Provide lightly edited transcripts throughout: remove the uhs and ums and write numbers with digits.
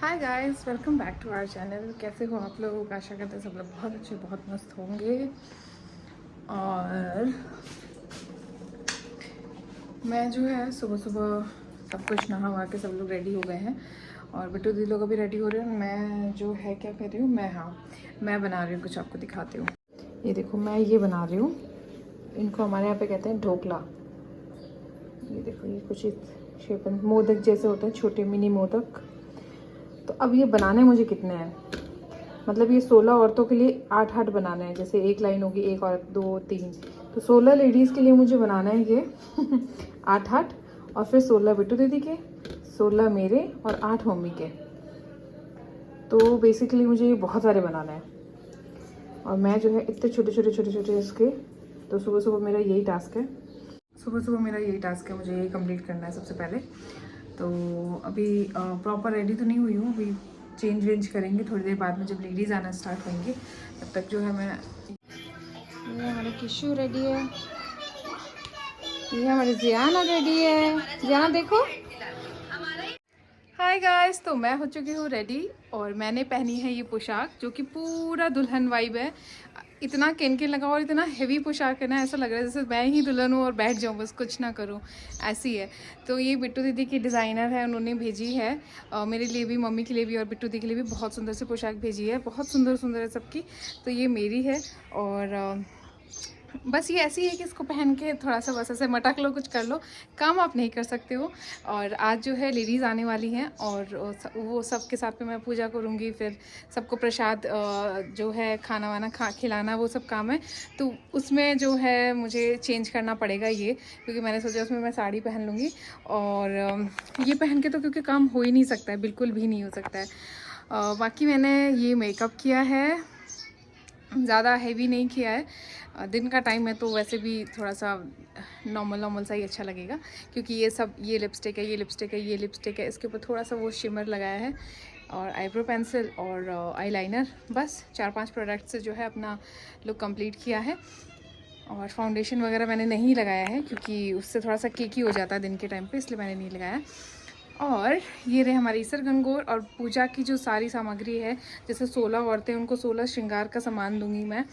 Hi guys, welcome back to our channel. कैसे हो आप लोग? आशा करते हैं सब लोग बहुत अच्छे, बहुत मस्त होंगे। और मैं जो है सुबह सुबह सब कुछ नहा वहा के सब लोग रेडी हो गए हैं और बिट्टू दी लोग अभी रेडी हो रहे हैं। मैं जो है क्या कर रही हूँ, मैं बना रही हूँ, कुछ आपको दिखाती हूँ। ये देखो, मैं ये बना रही हूँ, इनको हमारे यहाँ पे कहते हैं ढोकला। ये देखो, ये कुछ इस शेप में मोदक जैसे होते हैं, छोटे मिनी मोदक। तो अब ये बनाने मुझे कितने हैं, मतलब ये 16 औरतों के लिए 8-8 बनाना है। जैसे एक लाइन होगी, एक औरत, 2 3, तो 16 लेडीज़ के लिए मुझे बनाना है ये 8-8। और फिर 16 बिट्टू दीदी के, 16 मेरे और 8 मम्मी के। तो बेसिकली मुझे ये बहुत सारे बनाना है और मैं जो है इतने छोटे छोटे छोटे छोटे इसके। तो सुबह सुबह मेरा यही टास्क है, मुझे यही कंप्लीट करना है सबसे पहले। तो अभी प्रॉपर रेडी तो नहीं हुई हूँ, अभी चेंज वेंज करेंगे थोड़ी देर बाद में, जब लेडीज़ आना स्टार्ट होंगे तब तक जो है मैं। ये हमारे किशु रेडी है, ये हमारी जियाना रेडी है। जियाना देखो। हाय गाइस, तो मैं हो चुकी हूँ रेडी और मैंने पहनी है ये पोशाक जो कि पूरा दुल्हन वाइब है। इतना किनकिन लगा और इतना हेवी पोशाक है ना, ऐसा लग रहा है जैसे मैं ही दुल्हन हूँ और बैठ जाऊँ, बस कुछ ना करूँ, ऐसी है। तो ये बिट्टू दीदी की डिज़ाइनर है, उन्होंने भेजी है मेरे लिए भी, मम्मी के लिए भी और बिट्टू दीदी के लिए भी। बहुत सुंदर सी पोशाक भेजी है, बहुत सुंदर सुंदर है सबकी। तो ये मेरी है और बस ये ऐसी है कि इसको पहन के थोड़ा सा बस ऐसे मटक लो, कुछ कर लो, काम आप नहीं कर सकते हो। और आज जो है लेडीज़ आने वाली हैं और वो सब के साथ में मैं पूजा करूँगी, फिर सबको प्रसाद जो है खाना वाना खिलाना, वो सब काम है। तो उसमें जो है मुझे चेंज करना पड़ेगा ये, क्योंकि मैंने सोचा उसमें मैं साड़ी पहन लूँगी। और ये पहन के तो क्योंकि काम हो ही नहीं सकता है, बिल्कुल भी नहीं हो सकता है। बाकी मैंने ये मेकअप किया है, ज़्यादा हेवी नहीं किया है। दिन का टाइम है तो वैसे भी थोड़ा सा नॉर्मल सा ही अच्छा लगेगा, क्योंकि ये लिपस्टिक है, ये लिपस्टिक है, ये लिपस्टिक है, इसके ऊपर थोड़ा सा वो शिमर लगाया है और आईब्रो पेंसिल और आईलाइनर। बस 4-5 प्रोडक्ट से जो है अपना लुक कंप्लीट किया है। और फाउंडेशन वगैरह मैंने नहीं लगाया है क्योंकि उससे थोड़ा सा केकी हो जाता है दिन के टाइम पे, इसलिए मैंने नहीं लगाया। और ये रहे हमारे ईसर गंगोर और पूजा की जो सारी सामग्री है। जैसे 16 औरतें, उनको 16 श्रृंगार का सामान दूंगी मैं।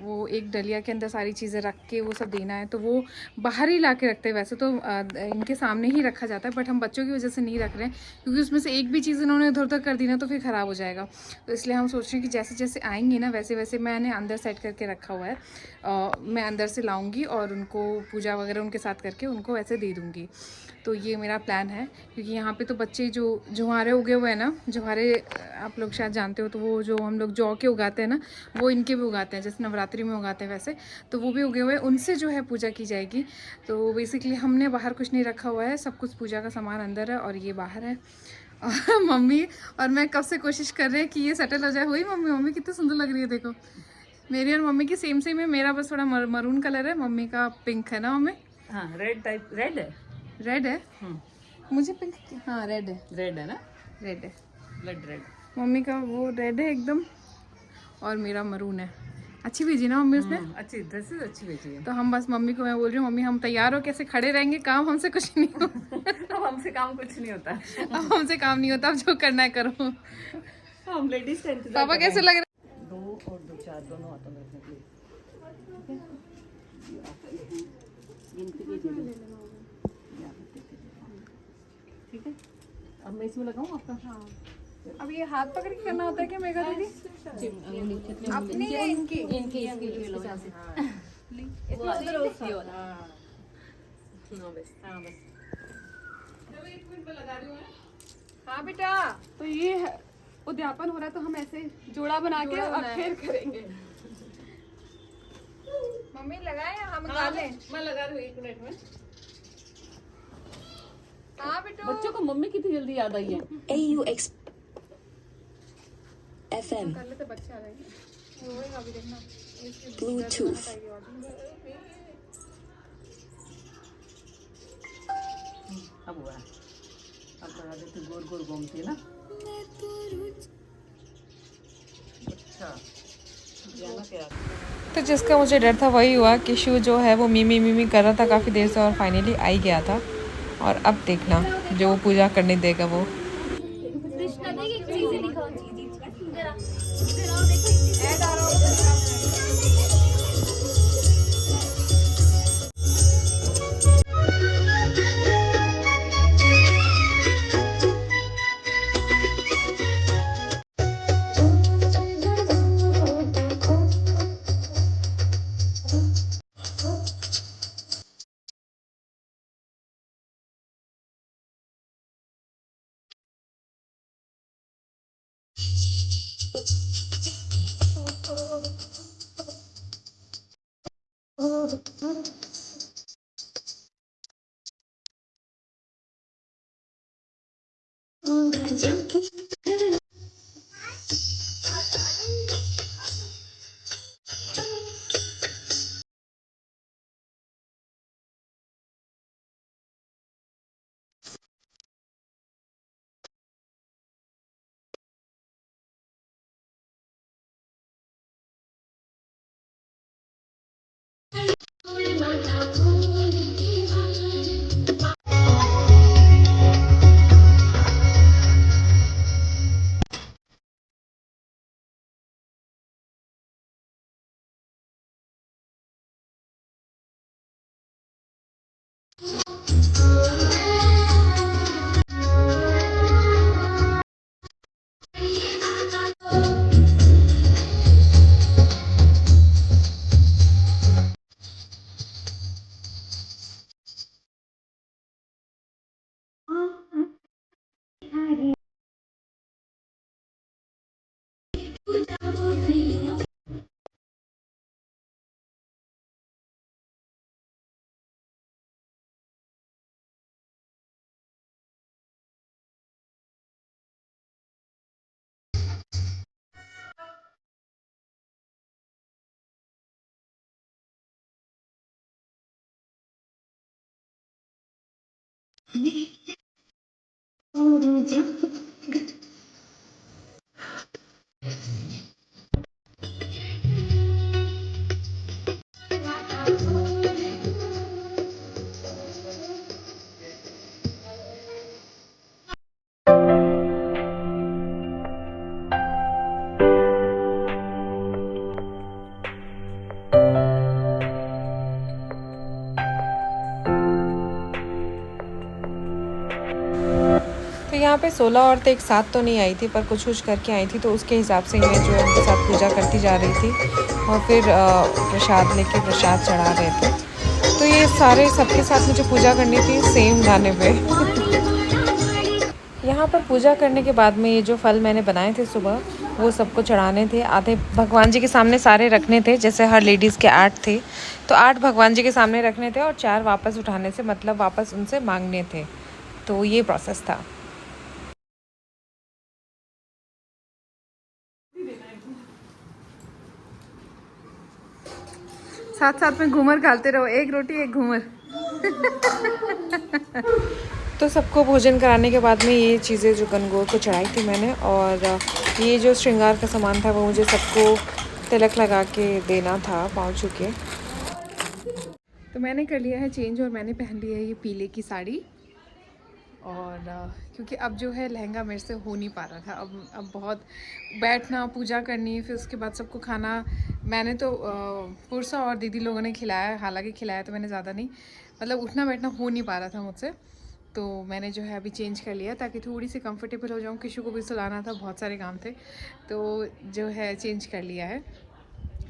वो एक डलिया के अंदर सारी चीज़ें रख के वो सब देना है, तो वो बाहर ही ला के रखते हैं। वैसे तो इनके सामने ही रखा जाता है, बट हम बच्चों की वजह से नहीं रख रहे हैं, क्योंकि उसमें से एक भी चीज़ इन्होंने इधर उधर कर दी ना तो फिर ख़राब हो जाएगा। तो इसलिए हम सोच रहे हैं कि जैसे जैसे आएंगी ना वैसे वैसे मैंने अंदर सेट करके रखा हुआ है। मैं अंदर से लाऊंगी और उनको पूजा वगैरह उनके साथ करके उनको वैसे दे दूँगी। तो ये मेरा प्लान है, क्योंकि यहाँ पे तो बच्चे जो जवारे उगे हुए हैं ना, जवारे आप लोग शायद जानते हो, तो वो जो हम लोग जौ के उगाते हैं ना, वो इनके भी उगाते हैं, जैसे नवरात्रि में उगाते हैं वैसे। तो वो भी उगे हुए हैं, उनसे जो है पूजा की जाएगी। तो बेसिकली हमने बाहर कुछ नहीं रखा हुआ है, सब कुछ पूजा का सामान अंदर है और ये बाहर है। और मम्मी और मैं कब से कोशिश कर रहे हैं कि ये सेटल हो जाए। हुई मम्मी? मम्मी कितनी सुंदर लग रही है, देखो। मेरी और मम्मी की सेम सेम है, मेरा बस थोड़ा मरून कलर है, मम्मी का पिंक है ना मम्मी? हाँ, रेड टाइप, रेड है। रेड है। मुझे पिंक, हाँ रेड है। रेड है ना? रेड है, ब्लड रेड। मम्मी का वो रेड है एकदम और मेरा मरून है। अच्छी भेजी ना मम्मी उसने? अच्छी ड्रेसेस अच्छी भेजी है। तो हम बस मम्मी को मैं बोल रही हूँ, मम्मी हम तैयार हो, कैसे खड़े रहेंगे, काम हमसे कुछ नहीं हो। अब हमसे काम कुछ नहीं होता। अब हमसे काम नहीं होता, अब जो करना है करो। हम लेडीज का इंतजार। पापा कैसे लग रहे? 2 और 2 4 दोनों हाथों में रखने के लिए। ठीक है, अब मैं इसमें लगाऊं आपका? हाँ। अब ये हाथ पकड़ के करना होता है क्या मेगा दीदी? अपनी है इनकी? इनकी हाँ बेटा, तो ये उद्यापन हो रहा है, तो हम ऐसे जोड़ा बना के और फिर करेंगे। मम्मी लगाए या हम लगा लें? मैं लगा रही हूँ 1 मिनट में। हाँ बेटा, बच्चों को मम्मी कितनी जल्दी याद आई है। AUX FM कर लेते, बच्चे आ जाएंगे, रोएगा अभी, देखना। Bluetooth अब हुआ, अब लगा देते, गोल गोल घूमती है ना। अच्छा, तो जिसका मुझे डर था वही हुआ। किशु जो है वो मिमी मिमी कर रहा था काफ़ी देर से और फाइनली आ ही गया था। और अब देखना जो वो पूजा करने देगा वो। तो यहाँ पे 16 औरतें एक साथ तो नहीं आई थी, पर कुछ कुछ करके आई थी, तो उसके हिसाब से मैं जो उनके साथ पूजा करती जा रही थी और फिर प्रसाद लेके प्रसाद चढ़ा रहे थे। तो ये सारे सबके साथ मुझे पूजा करनी थी सेम गाने पे। यहाँ पर पूजा करने के बाद में ये जो फल मैंने बनाए थे सुबह, वो सबको चढ़ाने थे। आधे भगवान जी के सामने सारे रखने थे, जैसे हर लेडीज़ के 8 थे, तो 8 भगवान जी के सामने रखने थे और 4 वापस उठाने से, मतलब वापस उनसे मांगने थे। तो ये प्रोसेस था। साथ साथ में घूमर खाते रहो, एक रोटी एक घूमर। तो सबको भोजन कराने के बाद में ये चीज़ें जो गणगौर को चढ़ाई थी मैंने, और ये जो श्रृंगार का सामान था वो मुझे सबको तिलक लगा के देना था पाँव छू के। तो मैंने कर लिया है चेंज और मैंने पहन लिया है ये पीले की साड़ी। और क्योंकि अब जो है लहंगा मेरे से हो नहीं पा रहा था, अब बहुत बैठना, पूजा करनी, फिर उसके बाद सबको खाना। मैंने तो पुरसा और दीदी लोगों ने खिलाया, हालांकि खिलाया तो मैंने ज़्यादा नहीं, मतलब उठना बैठना हो नहीं पा रहा था मुझसे। तो मैंने जो है अभी चेंज कर लिया ताकि थोड़ी सी कंफर्टेबल हो जाऊँ। किसी को भी सुलाना था, बहुत सारे काम थे, तो जो है चेंज कर लिया है।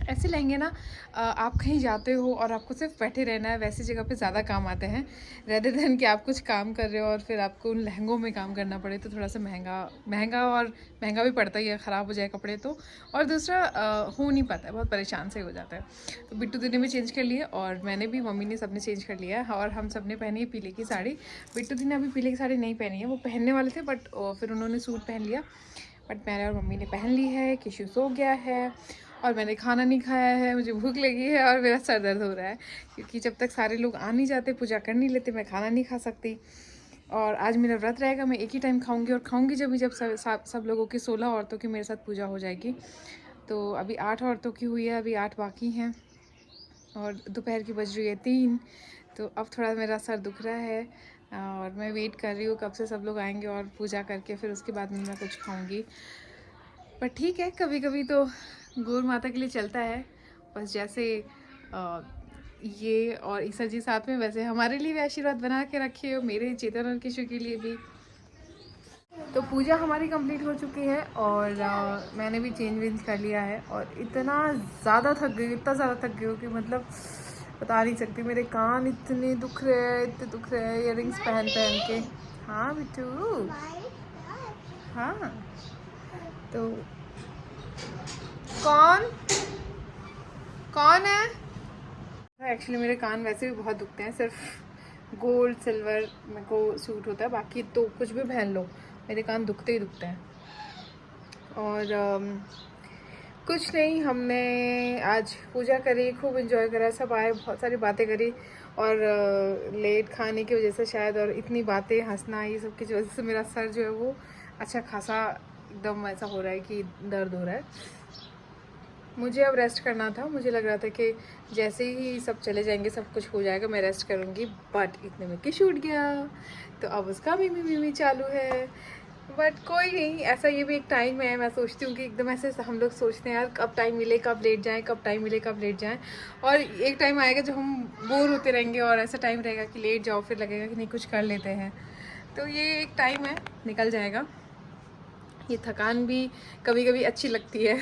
ऐसे लहंगे ना आप कहीं जाते हो और आपको सिर्फ बैठे रहना है, वैसी जगह पे ज़्यादा काम आते हैं, रेदर देन कि आप कुछ काम कर रहे हो और फिर आपको उन लहंगों में काम करना पड़े। तो थोड़ा सा महंगा भी पड़ता ही है, ख़राब हो जाए कपड़े तो। और दूसरा हो नहीं पाता है, बहुत परेशान से हो जाता है। तो बिट्टू दीदी ने भी चेंज कर लिया और मैंने भी, मम्मी ने, सबने चेंज कर लिया है और हम सब ने पहनी है पीले की साड़ी। बिट्टू दी ने अभी पीले की साड़ी नहीं पहनी है, वो पहनने वाले थे बट फिर उन्होंने सूट पहन लिया। बट मैंने और मम्मी ने पहन ली है। किशु सो गया है और मैंने खाना नहीं खाया है, मुझे भूख लगी है और मेरा सर दर्द हो रहा है, क्योंकि जब तक सारे लोग आ नहीं जाते, पूजा कर नहीं लेते, मैं खाना नहीं खा सकती। और आज मेरा व्रत रहेगा, मैं एक ही टाइम खाऊंगी और खाऊंगी जब सब लोगों की, 16 औरतों की मेरे साथ पूजा हो जाएगी। तो अभी 8 औरतों की हुई है, अभी 8 बाकी हैं और दोपहर की बज रही है 3। तो अब थोड़ा मेरा सर दुख रहा है, और मैं वेट कर रही हूँ कब से सब लोग आएंगे और पूजा करके फिर उसके बाद में मैं कुछ खाऊंगी। पर ठीक है, कभी कभी तो गौर माता के लिए चलता है। बस जैसे ये और ईसा जी साथ में, वैसे हमारे लिए भी आशीर्वाद बना के रखे हो, मेरे चेतन और किशु के लिए भी। तो पूजा हमारी कंप्लीट हो चुकी है और मैंने भी चेंज वेंज कर लिया है। और इतना ज़्यादा थक गई, इतना ज़्यादा थक गई हूँ कि मतलब बता नहीं सकती। मेरे कान इतने दुख रहे हैं, इतने दुख रहे हैं इयररिंग्स पहन पहन के। हाँ बिट्टू, हाँ। तो कौन है? एक्चुअली मेरे कान वैसे भी बहुत दुखते हैं, सिर्फ गोल्ड सिल्वर मेरे को सूट होता है, बाकी तो कुछ भी पहन लो मेरे कान दुखते ही दुखते हैं। और कुछ नहीं, हमने आज पूजा करी, खूब एंजॉय करा, सब आए, बहुत सारी बातें करी। और लेट खाने की वजह से शायद, और इतनी बातें, हंसना, ये सब की वजह से मेरा सर जो है वो अच्छा खासा एकदम ऐसा हो रहा है कि दर्द हो रहा है। मुझे अब रेस्ट करना था। मुझे लग रहा था कि जैसे ही सब चले जाएंगे सब कुछ हो जाएगा, मैं रेस्ट करूँगी। बट इतने में किशु उठ गया, तो अब उसका मिमी चालू है। बट कोई नहीं, ऐसा ये भी एक टाइम है। मैं सोचती हूँ कि एकदम ऐसे हम लोग सोचते हैं यार कब टाइम मिले कब लेट जाएं, कब टाइम मिले कब लेट जाएं। और एक टाइम आएगा जब हम बोर होते रहेंगे और ऐसा टाइम रहेगा कि लेट जाओ, फिर लगेगा कि नहीं कुछ कर लेते हैं। तो ये एक टाइम है, निकल जाएगा। ये थकान भी कभी कभी अच्छी लगती है।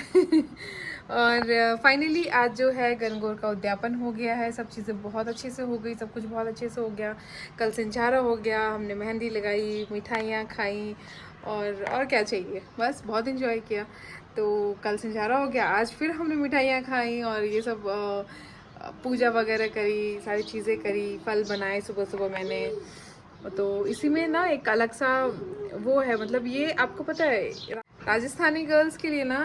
और फाइनली आज जो है गणगौर का उद्यापन हो गया है, सब चीज़ें बहुत अच्छे से हो गई, सब कुछ बहुत अच्छे से हो गया। कल संचारा हो गया, हमने मेहंदी लगाई, मिठाइयाँ खाई, और क्या चाहिए, बस बहुत इन्जॉय किया। तो कल संचारा हो गया, आज फिर हमने मिठाइयाँ खाई और ये सब पूजा वगैरह करी, सारी चीज़ें करी, फल बनाए सुबह सुबह मैंने। तो इसी में ना एक अलग सा वो है, मतलब ये आपको पता है राजस्थानी गर्ल्स के लिए ना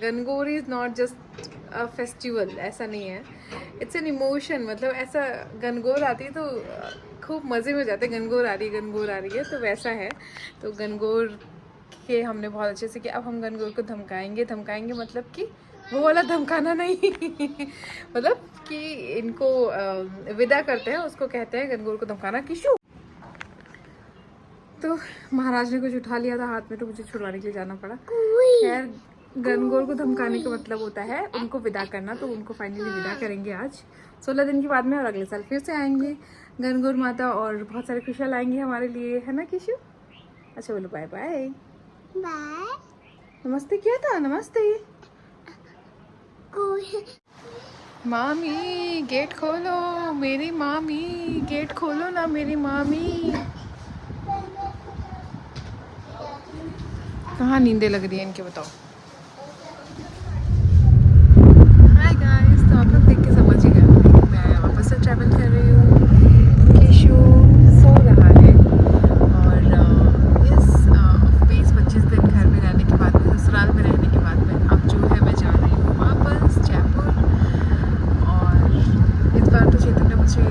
Gangaur is not just a festival, ऐसा नहीं है, इट्स एन इमोशन। मतलब ऐसा गणगौर आती है तो खूब मज़े में जाते हैं, गणगौर आ रही है, गणगौर आ रही है, तो वैसा है। तो गणगौर के हमने बहुत अच्छे से किया। अब हम गणगौर को धमकाएंगे मतलब कि वो वाला धमकाना नहीं मतलब कि इनको विदा करते हैं, उसको कहते हैं गणगौर को धमकाना। किशु तो महाराज ने कुछ उठा लिया था हाथ में, तो मुझे छुड़वाने के लिए जाना पड़ा। खैर, गणगौर को धमकाने का मतलब होता है उनको विदा करना, तो उनको फाइनली विदा करेंगे आज 16 दिन के बाद में। और अगले साल फिर से आएंगे गणगौर माता, और बहुत सारे खुशियाँ लाएंगे हमारे लिए, है ना किशु? अच्छा बोलो बाय बाय। बाय, नमस्ते किया था, नमस्ते। मामी गेट खोलो, मेरी मामी गेट खोलो ना, मेरी मामी। कहाँ नींदें लग रही है इनके, बताओ। हाय गाइस, तो आप लोग देख के समझ ही गए कि मैं वापस से ट्रैवल कर रही हूँ। किशु सो रहा है और इस 20-25 दिन घर में रहने के बाद में, ससुराल में रहने के बाद में, अब जो है मैं जा रही हूँ वापस जयपुर। और इस बार तो चेतन ने मुझे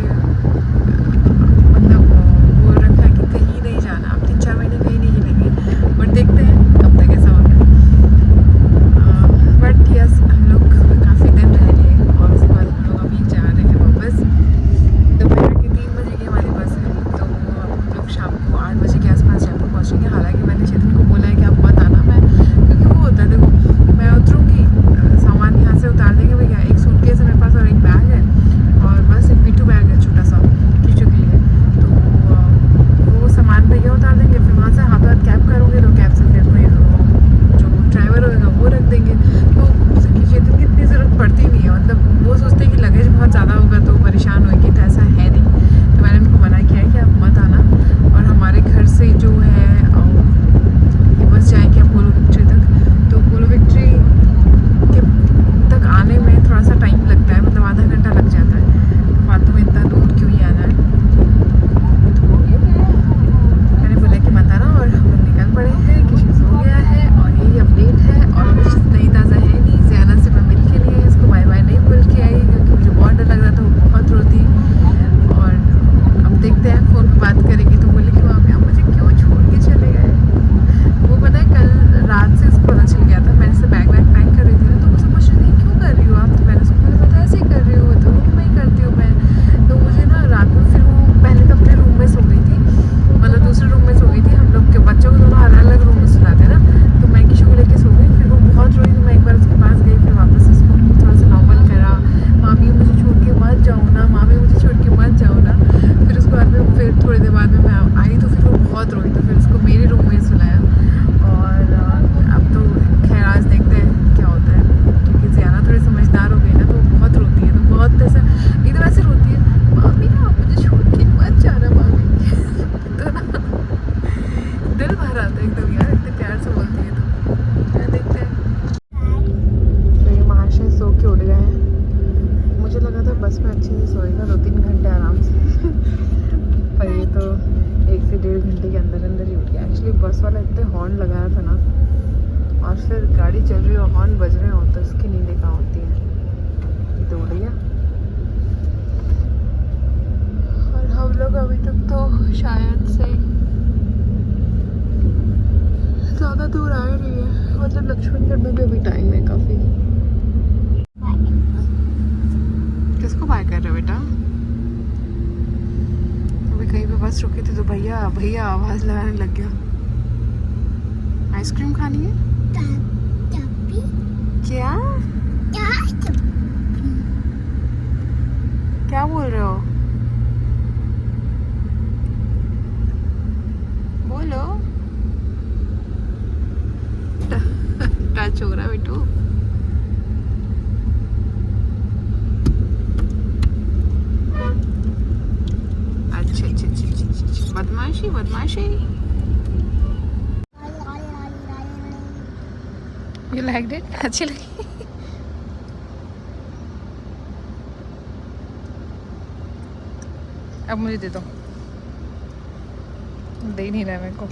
मतलब बोल रखा है कि कहीं नहीं जाना, अब 3-4 महीने कहीं नहीं मिलेंगे, बट देखते हैं कब तक ऐसा होता है। बट यस, हम लोग काफ़ी दिन रह लिए और उसके बाद और फिर गाड़ी चल रही हो, हॉर्न बज रहे हो तो इसकी नींदें कहाँ होती हैं। ये तो उड़ गया। और हम लोग अभी तक तो शायद से ज़्यादा दूर आए नहीं है, मतलब लक्ष्मणगढ़ में भी अभी टाइम है काफ़ी। किसको बाय कर रहे हो बेटा? अभी कहीं पे बस रुकी थी तो भैया भैया आवाज़ लगाने लग गया। आइसक्रीम खानी है क्या? क्या बोल रहे हो? बोलो। टच हो रहा बेटू। अच्छा बदमाशी बदमाशी। You liked it? अच्छी लगी? अब मुझे दे दो। दे नहीं रहा मेरे को।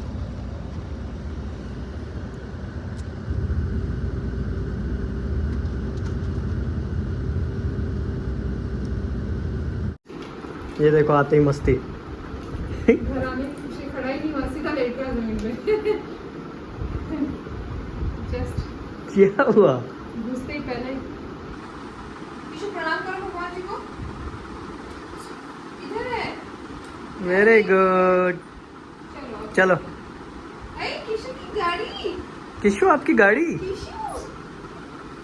ये देखो आते ही मस्ती। घर आने की खुशी खड़ा ही नहीं हुआ, सीधा लेट गया जमीन पे। जस्ट क्या हुआ? घुसते ही पहले किशु प्रणाम करो भगवान जी को। इधर है। Very good. चलो चलो अरे किशु की गाड़ी। किशु आपकी गाड़ी। किशु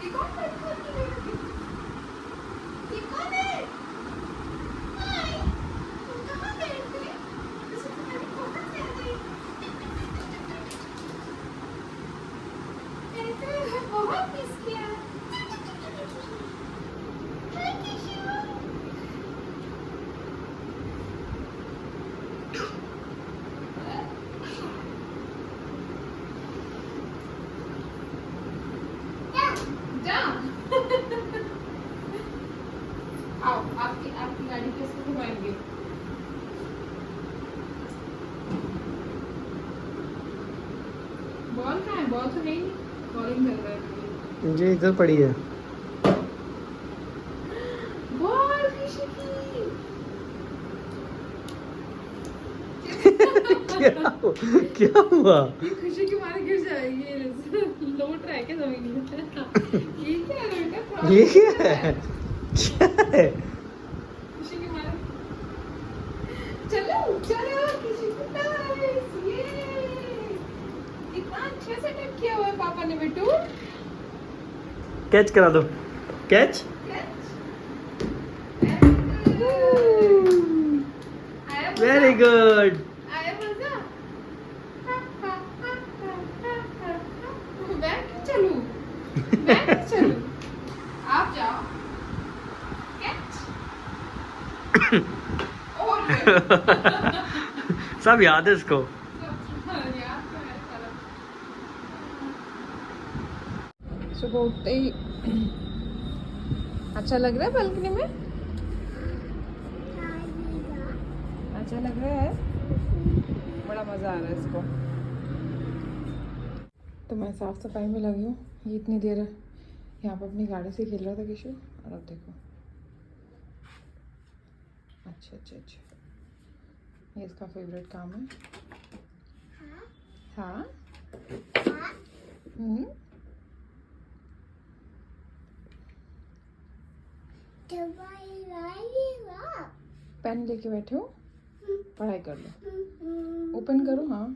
ये कौन बैठा है आपकी गाड़ी पे? ये कौन है? हाय तुम कहाँ गए थे? किशु तुम्हारी फोटो ले गई। मैंने बहुत मिस किया। हाय किशु। जाओ। आओ आपकी गाड़ी कैसे घुमाएंगे? बॉल कहाँ है? बॉल तो है ही नहीं। बॉलिंग कर रहा है। जी इधर पड़ी है। बॉल किसी की। क्या हुआ? ये खुशी के मारे गिर जाएगी। ये लोट रहा है क्या जमीन में? ये क्या है बेटा? ये क्या है? क्या है? खुशी के मारे। चलो चलो किसी को डांस। ये कितना अच्छे से टक किया हुआ है पापा ने बेटू। कैच करा दो। कैच। Very good. आया मजा? मैं क्यों चलूं? मैं क्यों चलूं? आप जाओ। कैच। और सब याद है इसको। सुबह उठते ही अच्छा लग रहा है बालकनी में। अच्छा लग रहा है। बड़ा मज़ा आ रहा है इसको। तो मैं साफ़ सफाई में लगी हूँ। ये इतनी देर यहाँ पर अपनी गाड़ी से खेल रहा था किशु, और अब देखो। अच्छा ये इसका फेवरेट काम है। हाँ पेन लेके बैठे हो, पढ़ाई कर लो। ओपन करो। हाँ